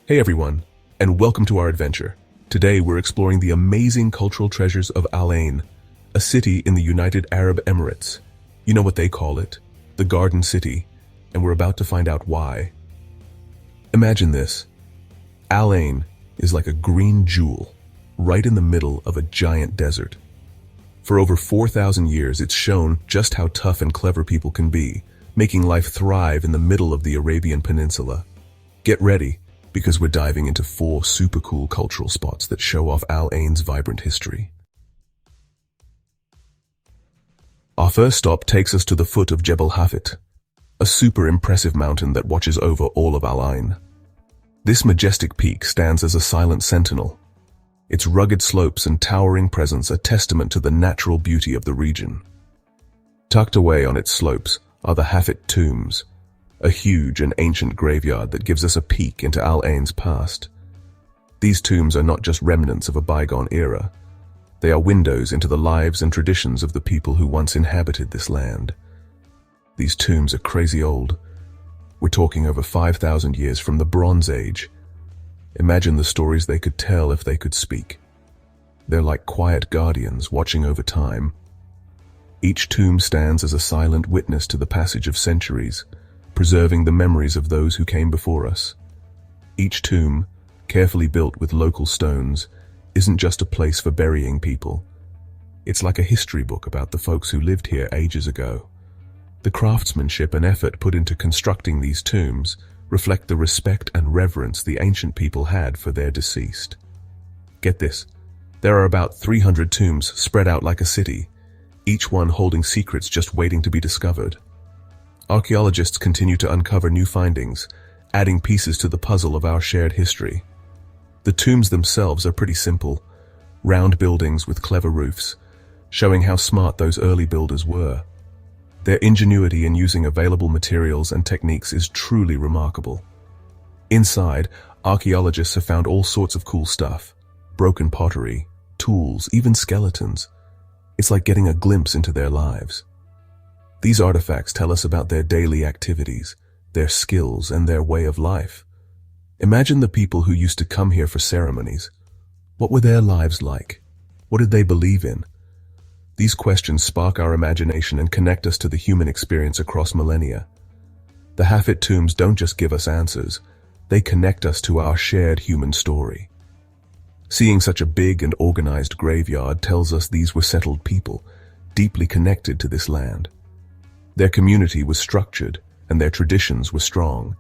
Hey everyone, and welcome to our adventure. Today we're exploring the amazing cultural treasures of Al Ain, a city in the United Arab Emirates. You know what they call it, the Garden City, and we're about to find out why. Imagine this. Al Ain is like a green jewel, right in the middle of a giant desert. For over 4,000 years, it's shown just how tough and clever people can be, making life thrive in the middle of the Arabian Peninsula. Get ready, because we're diving into 4 super cool cultural spots that show off Al Ain's vibrant history. Our first stop takes us to the foot of Jebel Hafit, a super impressive mountain that watches over all of Al Ain. This majestic peak stands as a silent sentinel. Its rugged slopes and towering presence are testament to the natural beauty of the region. Tucked away on its slopes are the Hafit Tombs, a huge and ancient graveyard that gives us a peek into Al Ain's past. These tombs are not just remnants of a bygone era. They are windows into the lives and traditions of the people who once inhabited this land. These tombs are crazy old. We're talking over 5,000 years from the Bronze Age. Imagine the stories they could tell if they could speak. They're like quiet guardians watching over time. Each tomb stands as a silent witness to the passage of centuries, preserving the memories of those who came before us. Each tomb, carefully built with local stones, isn't just a place for burying people. It's like a history book about the folks who lived here ages ago. The craftsmanship and effort put into constructing these tombs reflect the respect and reverence the ancient people had for their deceased. Get this, there are about 300 tombs spread out like a city, each one holding secrets just waiting to be discovered. Archaeologists continue to uncover new findings, adding pieces to the puzzle of our shared history. The tombs themselves are pretty simple, round buildings with clever roofs, showing how smart those early builders were. Their ingenuity in using available materials and techniques is truly remarkable. Inside, archaeologists have found all sorts of cool stuff: broken pottery, tools, even skeletons. It's like getting a glimpse into their lives. These artifacts tell us about their daily activities, their skills, and their way of life. Imagine the people who used to come here for ceremonies. What were their lives like? What did they believe in? These questions spark our imagination and connect us to the human experience across millennia. The Hafit tombs don't just give us answers, they connect us to our shared human story. Seeing such a big and organized graveyard tells us these were settled people, deeply connected to this land. Their community was structured, and their traditions were strong.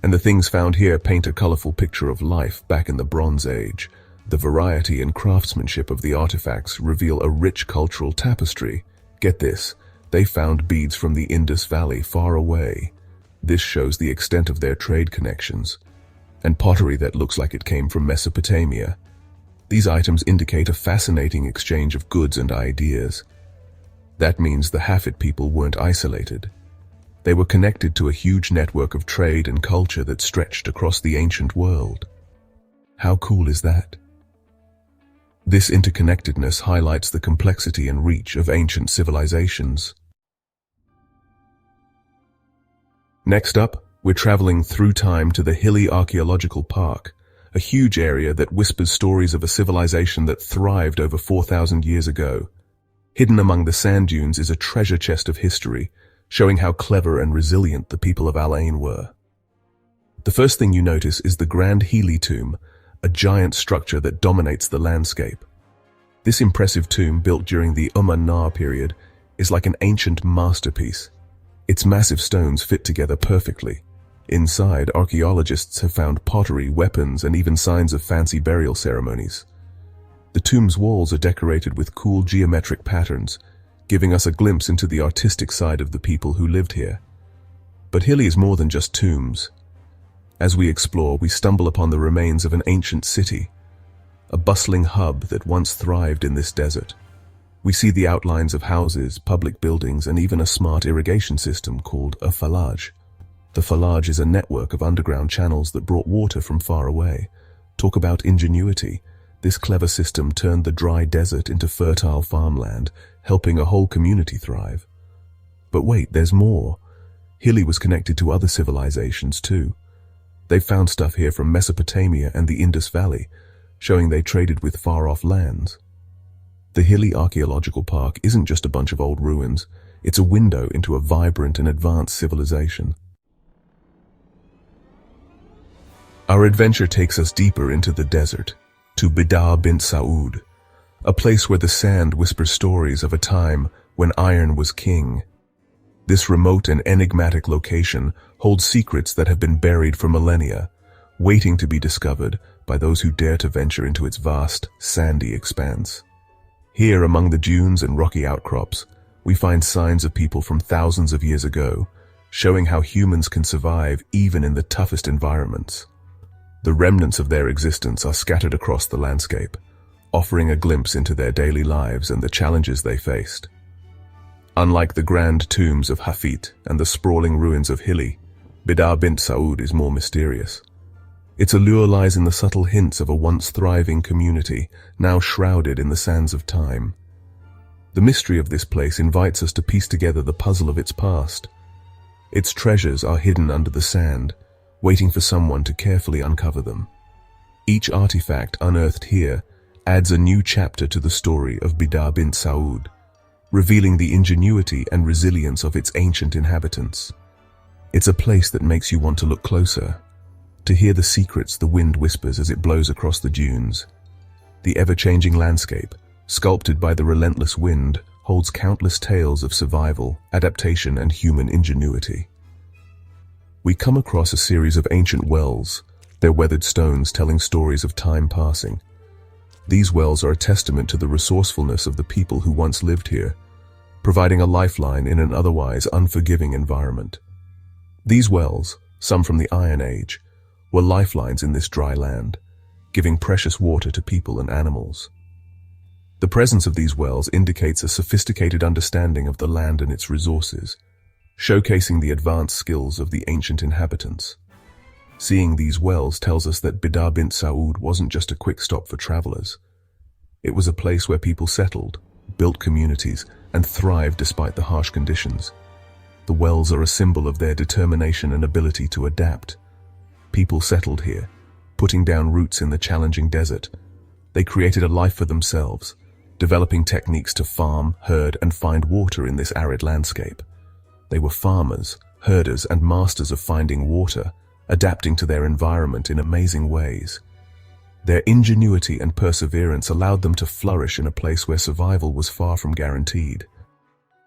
And the things found here paint a colorful picture of life back in the Bronze Age. The variety and craftsmanship of the artifacts reveal a rich cultural tapestry. Get this, they found beads from the Indus Valley far away. This shows the extent of their trade connections. And pottery that looks like it came from Mesopotamia. These items indicate a fascinating exchange of goods and ideas. That means the Hafit people weren't isolated. They were connected to a huge network of trade and culture that stretched across the ancient world. How cool is that? This interconnectedness highlights the complexity and reach of ancient civilizations. Next up, we're traveling through time to the Hili Archaeological Park, a huge area that whispers stories of a civilization that thrived over 4,000 years ago. Hidden among the sand dunes is a treasure chest of history, showing how clever and resilient the people of Al Ain were. The first thing you notice is the Grand Hili tomb, a giant structure that dominates the landscape. This impressive tomb, built during the Nar period, is like an ancient masterpiece. Its massive stones fit together perfectly. Inside, archaeologists have found pottery, weapons, and even signs of fancy burial ceremonies. The tomb's walls are decorated with cool geometric patterns, giving us a glimpse into the artistic side of the people who lived here. But Hili is more than just tombs. As we explore, we stumble upon the remains of an ancient city, a bustling hub that once thrived in this desert. We see the outlines of houses, public buildings, and even a smart irrigation system called a falaj. The falaj is a network of underground channels that brought water from far away. Talk about ingenuity. This clever system turned the dry desert into fertile farmland, helping a whole community thrive. But wait, there's more. Hili was connected to other civilizations too. They've found stuff here from Mesopotamia and the Indus Valley, showing they traded with far-off lands. The Hili Archaeological Park isn't just a bunch of old ruins, it's a window into a vibrant and advanced civilization. Our adventure takes us deeper into the desert, to Bidaa Bint Saud, a place where the sand whispers stories of a time when iron was king. This remote and enigmatic location holds secrets that have been buried for millennia, waiting to be discovered by those who dare to venture into its vast, sandy expanse. Here, among the dunes and rocky outcrops, we find signs of people from thousands of years ago, showing how humans can survive even in the toughest environments. The remnants of their existence are scattered across the landscape, offering a glimpse into their daily lives and the challenges they faced. Unlike the grand tombs of Hafit and the sprawling ruins of Hili, Bidaa Bint Saud is more mysterious. Its allure lies in the subtle hints of a once thriving community, now shrouded in the sands of time. The mystery of this place invites us to piece together the puzzle of its past. Its treasures are hidden under the sand, waiting for someone to carefully uncover them. Each artifact unearthed here adds a new chapter to the story of Bidaa Bint Saud, revealing the ingenuity and resilience of its ancient inhabitants. It's a place that makes you want to look closer, to hear the secrets the wind whispers as it blows across the dunes. The ever-changing landscape, sculpted by the relentless wind, holds countless tales of survival, adaptation, and human ingenuity. We come across a series of ancient wells, their weathered stones telling stories of time passing. These wells are a testament to the resourcefulness of the people who once lived here, providing a lifeline in an otherwise unforgiving environment. These wells, some from the Iron Age, were lifelines in this dry land, giving precious water to people and animals. The presence of these wells indicates a sophisticated understanding of the land and its resources, showcasing the advanced skills of the ancient inhabitants. Seeing these wells tells us that Bidaa Bint Saud wasn't just a quick stop for travelers. It was a place where people settled, built communities, and thrived despite the harsh conditions. The wells are a symbol of their determination and ability to adapt. People settled here, putting down roots in the challenging desert. They created a life for themselves, developing techniques to farm, herd, and find water in this arid landscape. They were farmers, herders, and masters of finding water, adapting to their environment in amazing ways. Their ingenuity and perseverance allowed them to flourish in a place where survival was far from guaranteed.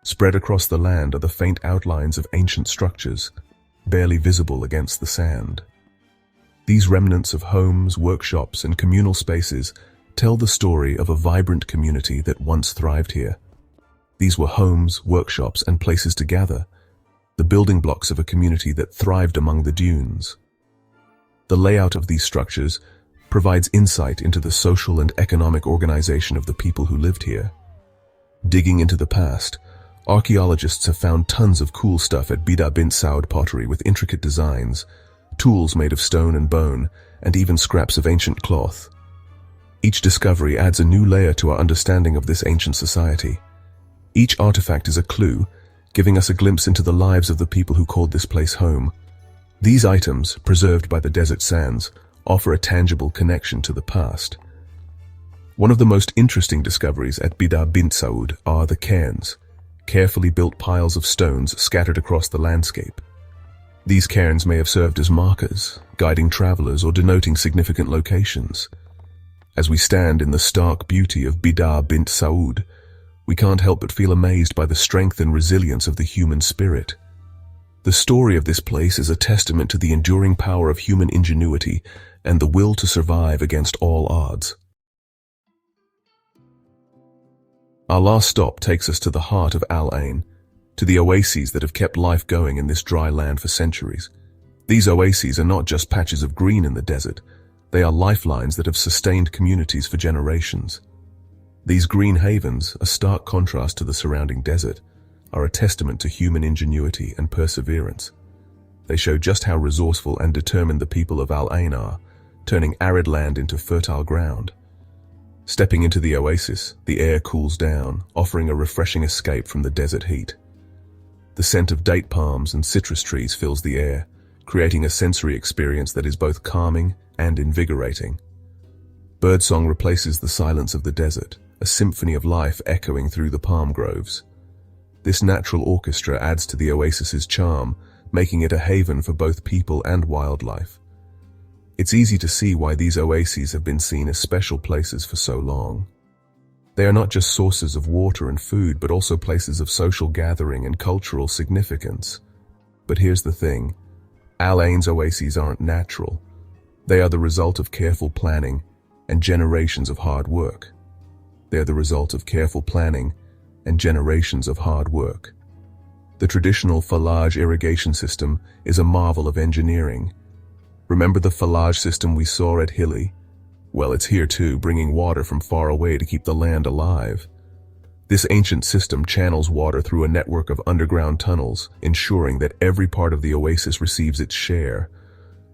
Spread across the land are the faint outlines of ancient structures, barely visible against the sand. These remnants of homes, workshops, and communal spaces tell the story of a vibrant community that once thrived here. These were homes, workshops, and places to gather, the building blocks of a community that thrived among the dunes. The layout of these structures provides insight into the social and economic organization of the people who lived here. Digging into the past, archaeologists have found tons of cool stuff at Bidaa Bint Saud pottery with intricate designs, tools made of stone and bone, and even scraps of ancient cloth. Each discovery adds a new layer to our understanding of this ancient society. Each artifact is a clue, giving us a glimpse into the lives of the people who called this place home. These items, preserved by the desert sands, offer a tangible connection to the past. One of the most interesting discoveries at Bidaa Bint Saud are the cairns, carefully built piles of stones scattered across the landscape. These cairns may have served as markers, guiding travelers or denoting significant locations. As we stand in the stark beauty of Bidaa Bint Saud, we can't help but feel amazed by the strength and resilience of the human spirit. The story of this place is a testament to the enduring power of human ingenuity and the will to survive against all odds. Our last stop takes us to the heart of Al Ain, to the oases that have kept life going in this dry land for centuries. These oases are not just patches of green in the desert, they are lifelines that have sustained communities for generations. These green havens, a stark contrast to the surrounding desert, are a testament to human ingenuity and perseverance. They show just how resourceful and determined the people of Al Ain are, turning arid land into fertile ground. Stepping into the oasis, the air cools down, offering a refreshing escape from the desert heat. The scent of date palms and citrus trees fills the air, creating a sensory experience that is both calming and invigorating. Birdsong replaces the silence of the desert, a symphony of life echoing through the palm groves. This natural orchestra adds to the oasis's charm, making it a haven for both people and wildlife. It's easy to see why these oases have been seen as special places for so long. They are not just sources of water and food, but also places of social gathering and cultural significance. But here's the thing, Al Ain's oases aren't natural. They are the result of careful planning and generations of hard work. They are the result of careful planning and generations of hard work. The traditional fallage irrigation system is a marvel of engineering. Remember the fallage system we saw at Hili? Well, it's here too, bringing water from far away to keep the land alive. This ancient system channels water through a network of underground tunnels, ensuring that every part of the oasis receives its share.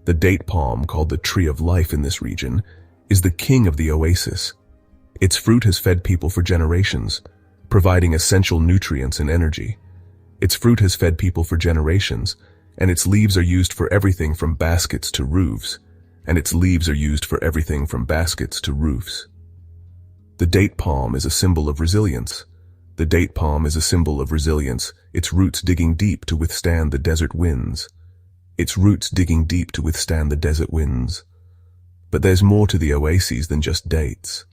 The date palm, called the tree of life in this region, is the king of the oasis. Its fruit has fed people for generations, providing essential nutrients and energy. Its fruit has fed people for generations, and its leaves are used for everything from baskets to roofs. The date palm is a symbol of resilience. The date palm is a symbol of resilience, its roots digging deep to withstand the desert winds. But there's more to the oases than just dates.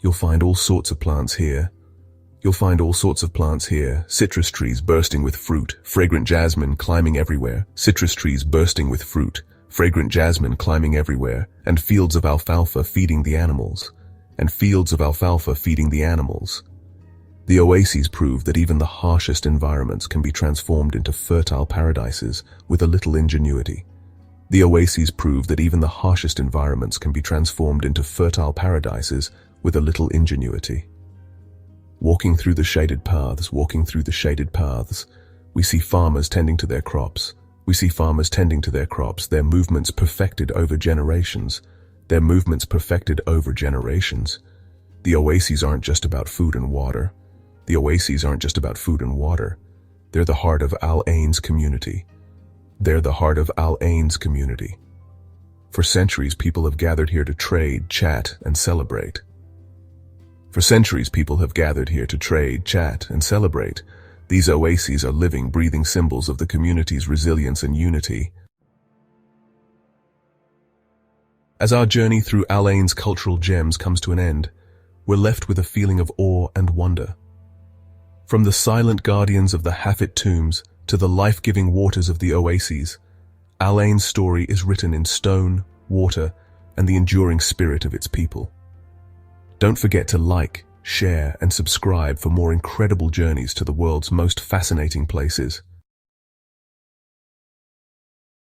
You'll find all sorts of plants here. Citrus trees bursting with fruit, fragrant jasmine climbing everywhere. And fields of alfalfa feeding the animals. The oases prove that even the harshest environments can be transformed into fertile paradises with a little ingenuity. Walking through the shaded paths, we see farmers tending to their crops. Their movements perfected over generations. The oases aren't just about food and water. They're the heart of Al Ain's community. For centuries, people have gathered here to trade, chat, and celebrate. These oases are living, breathing symbols of the community's resilience and unity. As our journey through Al Ain's cultural gems comes to an end, we're left with a feeling of awe and wonder. From the silent guardians of the Hafit Tombs to the life-giving waters of the oases, Al Ain's story is written in stone, water, and the enduring spirit of its people. Don't forget to like, share, and subscribe for more incredible journeys to the world's most fascinating places.